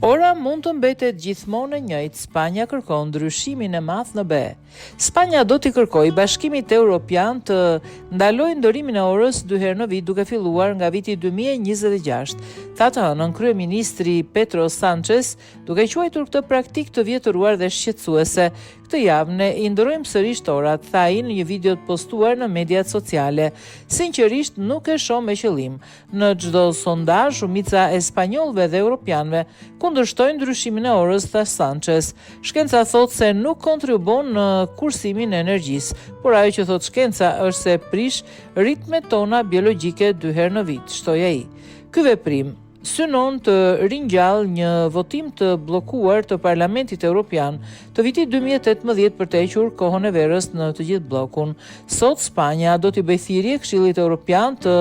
Ora mund të mbetet gjithmonë e njëjtë, Spanja kërkon ndryshimin e madh në BE. Spanja do t'i kërkojë Bashkimit Evropian të ndalojë ndërimin e orës 2 herë në vit duke filluar nga viti 2026. Tha të hënën kryeministri Pedro Sánchez, duke quajtur këtë praktikë të vjetëruar dhe shqetësuese. Këtë javë ne i ndërojmë sërish orat, tha ai në një video të postuar në mediat sociale. Sinqerisht nuk e shoh me qëllim. Në çdo sondazh, shumica e spanjollëve dhe europianëve kundërshtojnë ndryshimin e orës, tha Sánchez. Shkenca thotë se nuk kontribon në kursimin e energjisë, por ajo që thotë shkenca është se prish ritmet tona biologjike 2 herë në vit, shtoi ai. Ky veprim synon të ringjall një votim të bllokuar të Parlamentit Evropian të vitit 2018 për të hequr kohën e verës në të gjithë bllokun. Sot Spanja do t'i bëjë thirrje Këshillit Evropian të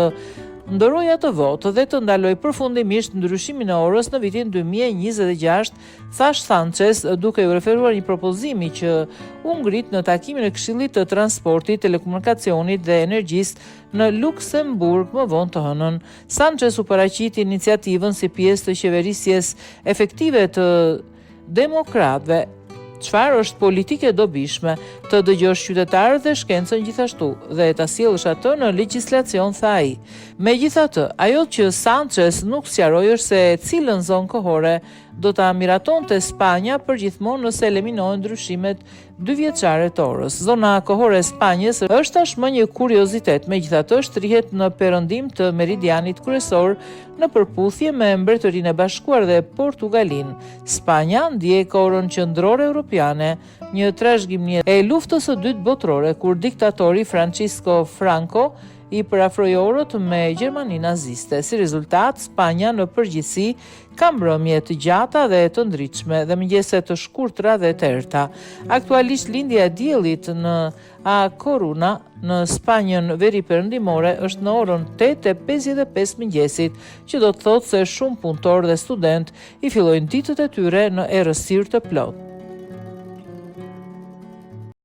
ndërrojë atë votë dhe të ndalojë përfundimisht ndryshimin e orës në vitin 2026, thash Sánchez, duke u referuar një propozimi që u ngrit në takimin e Këshillit të Transportit, Telekomunikacionit dhe Energjisë në Luksemburg më vonë të hënën. Sánchez u paraqiti iniciativën si pjesë të qeverisjes efektive të demokratëve. Çfarë është politike dobishme, të dëgjosh qytetarët dhe shkencën gjithashtu dhe ta sjellësh atë në legjislacion, tha ai. Megjithatë, ajo që Sánchez nuk sqaroi është se cilën zonë kohore do ta miratonte Spanja përgjithmonë nëse eliminohen ndryshimet 2 vjeçare të orës. Zona kohore e Spanjës është tashmë një kuriozitet, megjithatë shtrihet në perëndim të meridianit kryesor në përputhje me Mbretërinë e Bashkuar dhe Portugalin. Spanja ndjek orën qendrore europiane, një trashëgimi e luftës së dytë botërore kur diktatori Francisco Franco i parafroi orët me Gjermaninë naziste. Si rezultat, Spanja në përgjithësi ka mbrëmje të gjata dhe të ndritshme dhe mëngjese të shkurtra dhe të errta. Aktualisht lindja e diellit në A Coruña në Spanjën veriperëndimore është në orën 8:55 mëngjesit, që do të thotë se shumë punëtor dhe student i fillojnë ditët e tyre në errësirë të plotë.